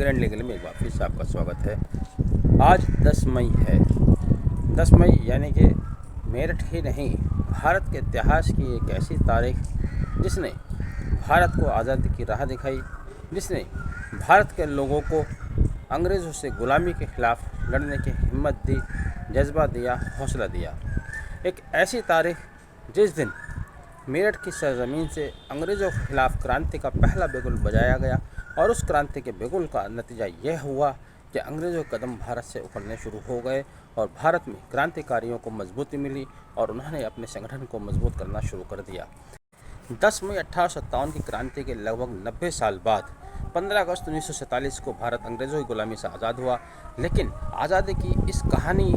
Grand legal में एक बार फिर से आपका स्वागत है। आज 10 मई है। 10 मई यानी कि मेरठ ही नहीं, भारत के इतिहास की एक ऐसी तारीख जिसने भारत को आज़ादी की राह दिखाई, जिसने भारत के लोगों को अंग्रेज़ों से गुलामी के ख़िलाफ़ लड़ने की हिम्मत दी, जज्बा दिया, हौसला दिया। एक ऐसी तारीख जिस दिन मेरठ की सरज़मीन से अंग्रेज़ों के ख़िलाफ़ क्रांति का पहला बिगुल बजाया गया और उस क्रांति के बिगुल का नतीजा यह हुआ कि अंग्रेज़ों के कदम भारत से उखड़ने शुरू हो गए और भारत में क्रांतिकारियों को मजबूती मिली और उन्होंने अपने संगठन को मजबूत करना शुरू कर दिया। 10 मई 1857 की क्रांति के लगभग 90 साल बाद 15 अगस्त 1947 को भारत अंग्रेज़ों की गुलामी से आज़ाद हुआ। लेकिन आज़ादी की इस कहानी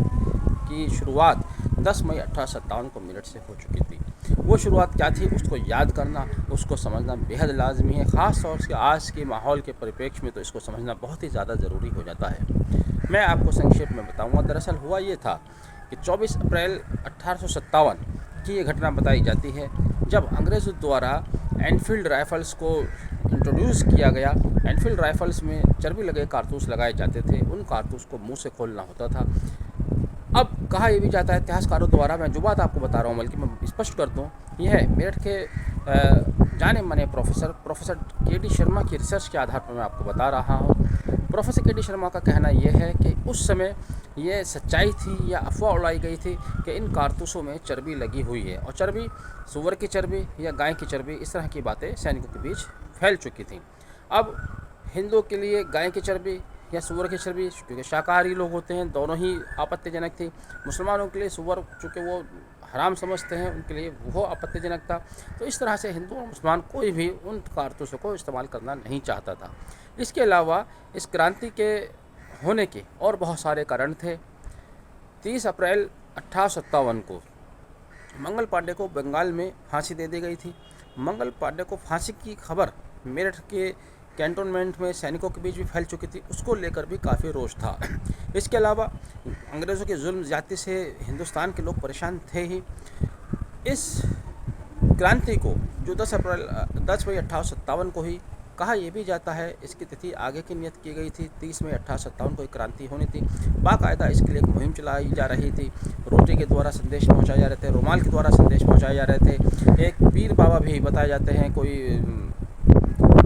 की शुरुआत 10 मई 1857 को मेरठ से हो चुकी थी। वो शुरुआत क्या थी, उसको याद करना, उसको समझना बेहद लाजमी है। ख़ास तौर से आज के माहौल के परिप्रेक्ष्य में तो इसको समझना बहुत ही ज़्यादा ज़रूरी हो जाता है। मैं आपको संक्षेप में बताऊंगा। दरअसल हुआ ये था कि 24 अप्रैल 1857 की ये घटना बताई जाती है जब अंग्रेज़ों द्वारा एनफील्ड राइफ़ल्स को इंट्रोड्यूस किया गया। एनफील्ड राइफ़ल्स में चर्बी लगे कारतूस लगाए जाते थे, उन कारतूस को मुँह से खोलना होता था। अब कहा यह भी जाता है इतिहासकारों द्वारा, मैं जो बात आपको बता रहा हूँ बल्कि मैं स्पष्ट कर दूँ, यह है मेरठ के जाने माने प्रोफेसर के.डी. शर्मा की रिसर्च के आधार पर मैं आपको बता रहा हूँ। Professor KD. शर्मा का कहना यह है कि उस समय यह सच्चाई थी या अफवाह उड़ाई गई थी कि इन कारतूसों में चर्बी लगी हुई है और चर्बी सूअर की चर्बी या गाय की चर्बी, इस तरह की बातें सैनिकों के बीच फैल चुकी थी। अब हिंदुओं के लिए गाय की चर्बी या सूअर की चर्बी, क्योंकि शाकाहारी लोग होते हैं, दोनों ही आपत्तिजनक थी। मुसलमानों के लिए सूअर चूँकि वो हराम समझते हैं, उनके लिए वो आपत्तिजनक था। तो इस तरह से हिंदू और मुसलमान कोई भी उन कारतूसों को इस्तेमाल करना नहीं चाहता था। इसके अलावा इस क्रांति के होने के और बहुत सारे कारण थे। 30 अप्रैल 1857 को मंगल पांडे को बंगाल में फांसी दे दी गई थी। मंगल पांडे को फांसी की खबर मेरठ के कैंटोनमेंट में सैनिकों के बीच भी फैल चुकी थी, उसको लेकर भी काफ़ी रोष था। इसके अलावा अंग्रेज़ों के जुल्म ज़्यादती से हिंदुस्तान के लोग परेशान थे ही। इस क्रांति को जो 10 मई 1857 को ही कहा यह भी जाता है, इसकी तिथि आगे की नियत की गई थी। 30 मई 1857 को एक क्रांति होनी थी। बाकायदा इसके लिए एक मुहिम चलाई जा रही थी। रोटी के द्वारा संदेश पहुंचाए जा रहे थे, रुमाल के द्वारा संदेश पहुंचाए जा रहे थे। एक पीर बाबा भी बताए जाते हैं, कोई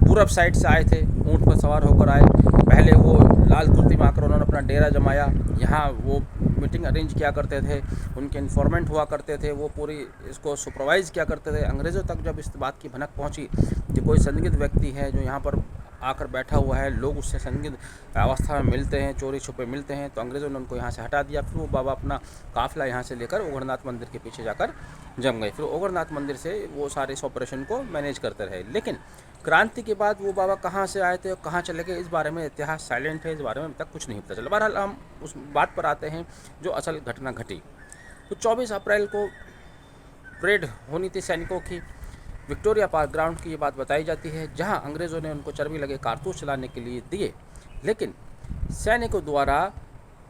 पूरब साइड से आए थे, ऊँट पर सवार होकर आए। पहले वो लाल कुर्ती में आकर उन्होंने अपना डेरा जमाया, यहाँ वो मीटिंग अरेंज किया करते थे, उनके इन्फॉर्मेंट हुआ करते थे, वो पूरी इसको सुपरवाइज़ किया करते थे। अंग्रेज़ों तक जब इस बात की भनक पहुँची कि कोई संदिग्ध व्यक्ति है जो यहाँ पर आकर बैठा हुआ है, लोग उससे संदिग्ध अवस्था में मिलते हैं, चोरी छुपे मिलते हैं, तो अंग्रेज़ों ने उनको यहाँ से हटा दिया। फिर वो बाबा अपना काफ़िला यहाँ से लेकर ओघरनाथ मंदिर के पीछे जाकर जम गए। फिर ओघरनाथ मंदिर से वो सारे इस ऑपरेशन को मैनेज करते रहे। लेकिन क्रांति के बाद वो बाबा कहाँ से आए थे और कहाँ चले गए, इस बारे में इतिहास साइलेंट है, इस बारे में अभी तक कुछ नहीं पता चला। बहरहाल हम उस बात पर आते हैं जो असल घटना घटी। तो 24 अप्रैल को परेड होनी थी सैनिकों की, विक्टोरिया पार्क ग्राउंड की ये बात बताई जाती है, जहां अंग्रेज़ों ने उनको चर्बी लगे कारतूस चलाने के लिए दिए। लेकिन सैनिकों द्वारा,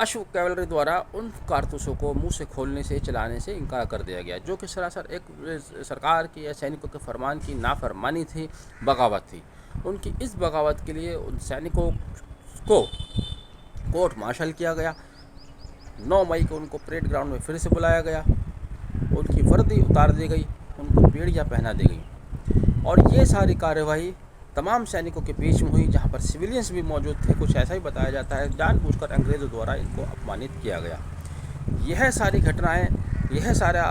अश्व कैवलरी द्वारा उन कारतूसों को मुंह से खोलने से, चलाने से इनकार कर दिया गया, जो कि सरासर एक सरकार की या सैनिकों के फरमान की नाफरमानी थी, बगावत थी। उनकी इस बगावत के लिए उन सैनिकों को कोर्ट मार्शल किया गया। 9 मई को उनको परेड ग्राउंड में फिर से बुलाया गया, उनकी वर्दी उतार दी गई, उनको बेड़ियाँ पहना दी गई और ये सारी कार्यवाही तमाम सैनिकों के बीच में हुई, जहाँ पर सिविलियंस भी मौजूद थे। कुछ ऐसा ही बताया जाता है, जानबूझकर अंग्रेज़ों द्वारा इनको अपमानित किया गया। यह सारी घटनाएं, यह सारा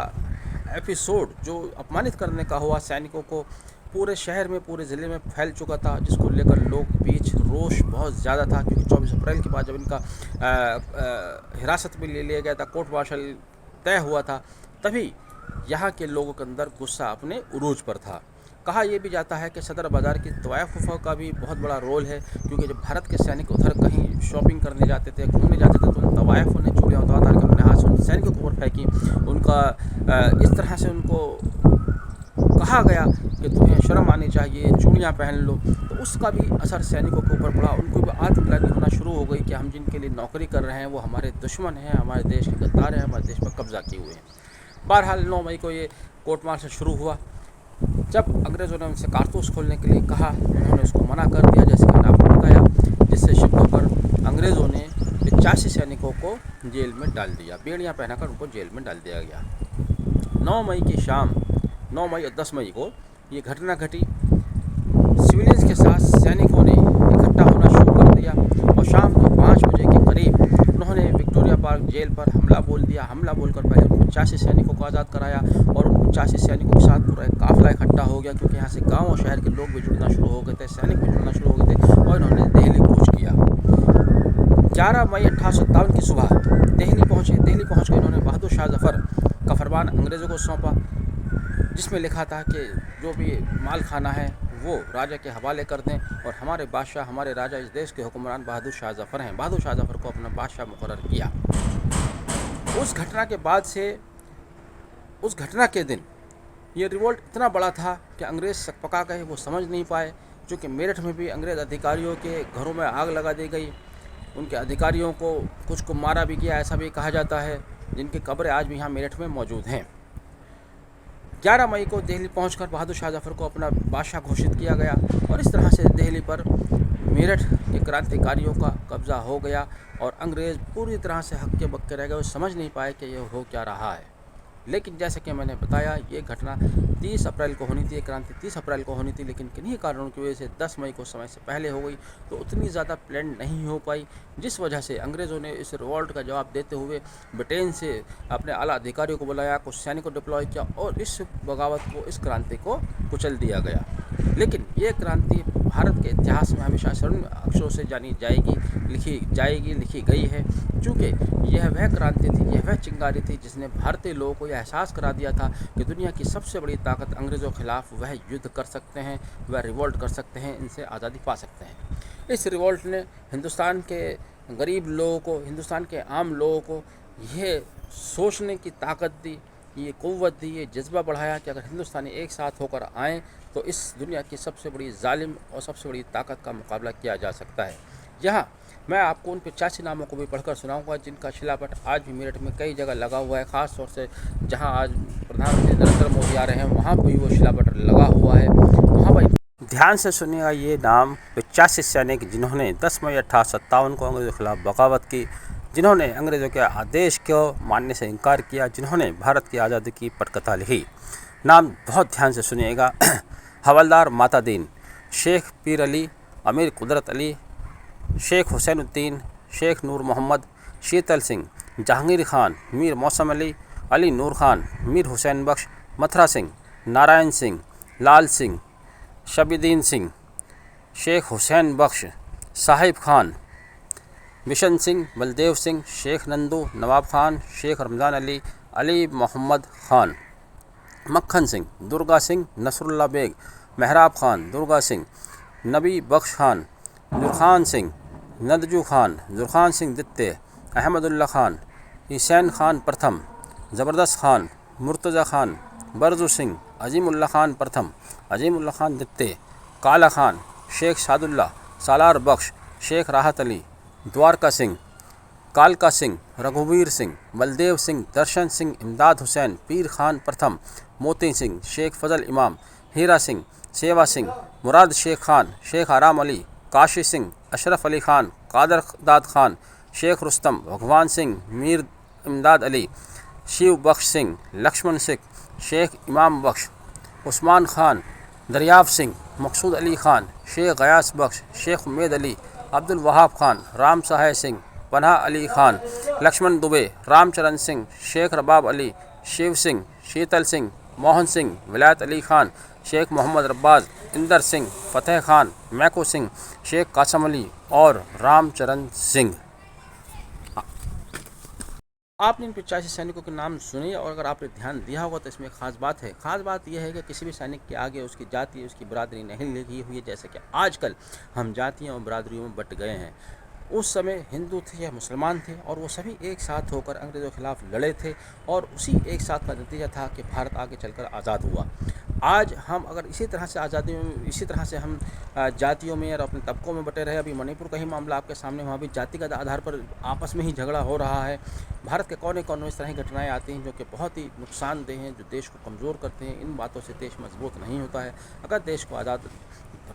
एपिसोड जो अपमानित करने का हुआ सैनिकों को, पूरे शहर में, पूरे ज़िले में फैल चुका था, जिसको लेकर लोग बीच रोष बहुत ज़्यादा था। क्योंकि 24 अप्रैल के बाद जब इनका हिरासत में ले लिया गया था, कोर्ट मार्शल तय हुआ था, तभी यहाँ के लोगों के अंदर गुस्सा अपने उरूज पर था। कहा यह भी जाता है कि सदर बाज़ार की तवायफ़ का भी बहुत बड़ा रोल है, क्योंकि जब भारत के सैनिक उधर कहीं शॉपिंग करने जाते थे, घूमने जाते थे, तो उन तवायफ़ों ने चूड़ियाँ उतार कर अपने हाथ से उन सैनिकों के ऊपर फेंकी। उनका इस तरह से उनको कहा गया कि तुम्हें शर्म आनी चाहिए, चूड़ियाँ पहन लो, तो उसका भी असर सैनिकों के ऊपर पड़ा। उनको भी आत्मग्लानि होना शुरू हो गई कि हम जिनके लिए नौकरी कर रहे हैं वो हमारे दुश्मन हैं, हमारे देश के गद्दार हैं, हमारे देश पर कब्जा किए हुए हैं। बहरहाल 9 मई को ये कोर्ट मार्शल शुरू हुआ। जब अंग्रेज़ों ने उनसे कारतूस खोलने के लिए कहा, उन्होंने उसको मना कर दिया, जैसे मैंने आपको बताया। जिससे शिप होकर अंग्रेज़ों ने 85 सैनिकों को जेल में डाल दिया। बेड़ियाँ पहनाकर उनको जेल में डाल दिया गया। 9 मई की शाम, 9 मई और 10 मई को ये घटना घटी। सिविलियंस के साथ सैनिकों ने इकट्ठा होना शुरू कर दिया और शाम को 5 बजे के करीब उन्होंने विक्टोरिया पार्क जेल पर हमला बोल दिया। हमला बोलकर पहले उन 85 सैनिकों को आज़ाद कराया और उन 85 सैनिकों के साथ पूरा एक काफिला इकट्ठा हो गया, क्योंकि यहाँ से गाँव और शहर के लोग भी जुड़ना शुरू हो गए थे, सैनिक भी जुड़ना शुरू हो गए थे और इन्होंने दिल्ली कूच किया। 11 मई 1857 की सुबह दिल्ली पहुँचे। दिल्ली पहुँच कर इन्होंने बहादुर शाह जफ़र का फरमान अंग्रेज़ों को सौंपा, जिसमें लिखा था कि जो भी माल खाना है वो राजा के हवाले कर दें और हमारे बादशाह, हमारे राजा, इस देश के हुक्मरान बहादुर शाह जफ़र हैं। बहादुर शाह जफ़र को अपना बादशाह मुकर्रर किया। उस घटना के बाद से, उस घटना के दिन ये रिवोल्ट इतना बड़ा था कि अंग्रेज़ सकपका गए, वो समझ नहीं पाए। चूँकि मेरठ में भी अंग्रेज़ अधिकारियों के घरों में आग लगा दी गई, उनके अधिकारियों को कुछ को मारा भी गया, ऐसा भी कहा जाता है, जिनकी कब्रें आज भी यहाँ मेरठ में मौजूद हैं। 11 मई को दिल्ली पहुंचकर बहादुर शाह जफ़र को अपना बादशाह घोषित किया गया और इस तरह से दिल्ली पर मेरठ के क्रांतिकारियों का कब्ज़ा हो गया और अंग्रेज़ पूरी तरह से हक्के बक्के रह गए। वो समझ नहीं पाए कि ये हो क्या रहा है। लेकिन जैसे कि मैंने बताया, ये घटना 30 अप्रैल को होनी थी, क्रांति 30 अप्रैल को होनी थी, लेकिन किन्हीं कारणों की वजह से 10 मई को समय से पहले हो गई, तो उतनी ज़्यादा प्लान नहीं हो पाई, जिस वजह से अंग्रेज़ों ने इस रिवॉल्ट का जवाब देते हुए ब्रिटेन से अपने आला अधिकारियों को बुलाया, कुछ सैनिकों को डिप्लॉय किया और इस बगावत को, इस क्रांति को कुचल दिया गया। लेकिन ये क्रांति भारत के इतिहास में हमेशा स्वर्ण अक्षरों से जानी जाएगी, लिखी गई है, क्योंकि यह वह क्रांति थी, यह वह चिंगारी थी जिसने भारतीय लोगों को यह एहसास करा दिया था कि दुनिया की सबसे बड़ी ताकत अंग्रेज़ों के खिलाफ वह युद्ध कर सकते हैं, वह रिवोल्ट कर सकते हैं, इनसे आज़ादी पा सकते हैं। इस रिवोल्ट ने हिंदुस्तान के गरीब लोगों को, हिंदुस्तान के आम लोगों को यह सोचने की ताकत दी, ये क़ुव्वत दी, ये जज्बा बढ़ाया कि अगर हिंदुस्तानी एक साथ होकर आएँ तो इस दुनिया की सबसे बड़ी जालिम और सबसे बड़ी ताकत का मुकाबला किया जा सकता है। यहाँ मैं आपको उन 85 नामों को भी पढ़कर सुनाऊंगा जिनका शिलापट आज भी मेरठ में कई जगह लगा हुआ है। ख़ास तौर से जहाँ आज प्रधानमंत्री नरेंद्र मोदी आ रहे हैं, वहाँ पर भी वो शिलापट लगा हुआ है। वहाँ पर ध्यान से सुनिएगा ये नाम 85 सैनिक जिन्होंने 10 मई 1857 को अंग्रेज़ों के खिलाफ बगावत की, जिन्होंने अंग्रेज़ों के आदेश को मानने से इनकार किया, जिन्होंने भारत की आज़ादी की पटकथा लिखी। नाम बहुत ध्यान से सुनिएगा। हवलदार मातादीन, शेख पीर अली, अमीर कुदरत अली, शेख हुसैनुद्दीन, शेख नूर मोहम्मद, शीतल सिंह, जहांगीर खान, मीर मौसम अली, अली नूर खान, मीर हुसैन बख्श, मथुरा सिंह, नारायण सिंह, लाल सिंह, शबीदीन सिंह, शेख हुसैन बख्श, साहिब खान, बिशन सिंह, बलदेव सिंह, शेख नंदू, नवाब खान, शेख रमज़ान अली, अली मोहम्मद खान, मक्खन सिंह, दुर्गा सिंह, नसरुल्ला बेग, महराब खान, दुर्गा सिंह, नबी बख्श खान, जुरखान सिंह, नदजू खान, जुरखान सिंह दित्ते, अहमदुल्ला खान, हुसैन खान प्रथम, ज़बरदस्त खान, मुर्तज़ा खान, बरजू सिंह, अजीमुल्ला खान प्रथम, अजीमुल्ला खान दित्ते, काला खान, शेख सादुल्ला, सालार बख्श, शेख राहत अली, द्वारका सिंह, कालका सिंह, रघुवीर सिंह, बलदेव सिंह, दर्शन सिंह, इमदाद हुसैन, पीर खान प्रथम, मोती सिंह, शेख फजल इमाम, हीरा सिंह, सेवा सिंह, मुराद शेख खान, शेख आराम अली, काशी सिंह, अशरफ अली खान, कादर दाद खान, शेख रुस्तम, भगवान सिंह, मीर इमदाद अली, शिव बख्श सिंह, लक्ष्मण सिंह, शेख इमाम बख्श, उस्मान खान, दरियाव सिंह, मकसूद अली खान, शेख गयास बख्श, शेख उम्मेद अली, अब्दुल वहाब खान, राम सहाय सिंह, पनाह अली खान, लक्ष्मण दुबे, रामचरण सिंह, शेख रबाब अली, शिव सिंह, शीतल सिंह, मोहन सिंह, विलायत अली खान, शेख मोहम्मद रब्बाज, इंदर सिंह, फ़तेह खान, मैको सिंह, शेख कासम अली और रामचरण सिंह। आपने इन 85 सैनिकों के नाम सुने और अगर आपने ध्यान दिया होगा तो इसमें ख़ास बात है। ख़ास बात यह है कि किसी भी सैनिक के आगे उसकी जाति, उसकी बरादरी नहीं लिखी हुई है, जैसे कि आजकल हम जातियों और बरादरियों में बट गए हैं। उस समय हिंदू थे या मुसलमान थे और वो सभी एक साथ होकर अंग्रेज़ों के खिलाफ लड़े थे और उसी एक साथ का नतीजा था कि भारत आगे चलकर आज़ाद हुआ। आज हम अगर इसी तरह से आज़ादी में, इसी तरह से हम जातियों में और अपने तबकों में बटे रहे, अभी मणिपुर का ही मामला आपके सामने, वहाँ भी जातिगत आधार पर आपस में ही झगड़ा हो रहा है। भारत के कोने-कोने में इस तरह की घटनाएँ आती हैं जो कि बहुत ही नुकसानदेह हैं, जो देश को कमज़ोर करते हैं। इन बातों से देश मजबूत नहीं होता है। अगर देश को आज़ाद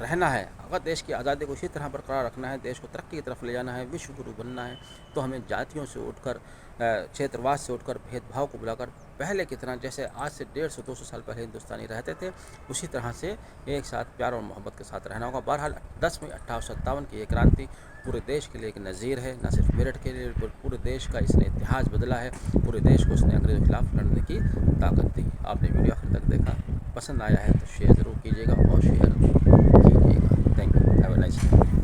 रहना है, अगर देश की आज़ादी को इसी तरह बरकरार रखना है, देश को तरक्की की तरफ ले जाना है, विश्व गुरु बनना है, तो हमें जातियों से उठकर क्षेत्रवाद से उठकर भेदभाव को भुलाकर पहले की तरह जैसे आज से 150-200 साल पहले हिंदुस्तानी रहते थे, उसी तरह से एक साथ प्यार और मोहब्बत के साथ रहना होगा। बहरहाल 10 मई 1857 की ये क्रांति पूरे देश के लिए एक नज़ीर है, न सिर्फ मेरठ के लिए पूरे देश का इसने इतिहास बदला है। पूरे देश को इसने अंग्रेज़ों के खिलाफ लड़ने की ताकत दी। आपने वीडियो आखिर तक देखा, पसंद आया है तो शेयर ज़रूर कीजिएगा और शेयर कीजिएगा। Thank you, have a nice day.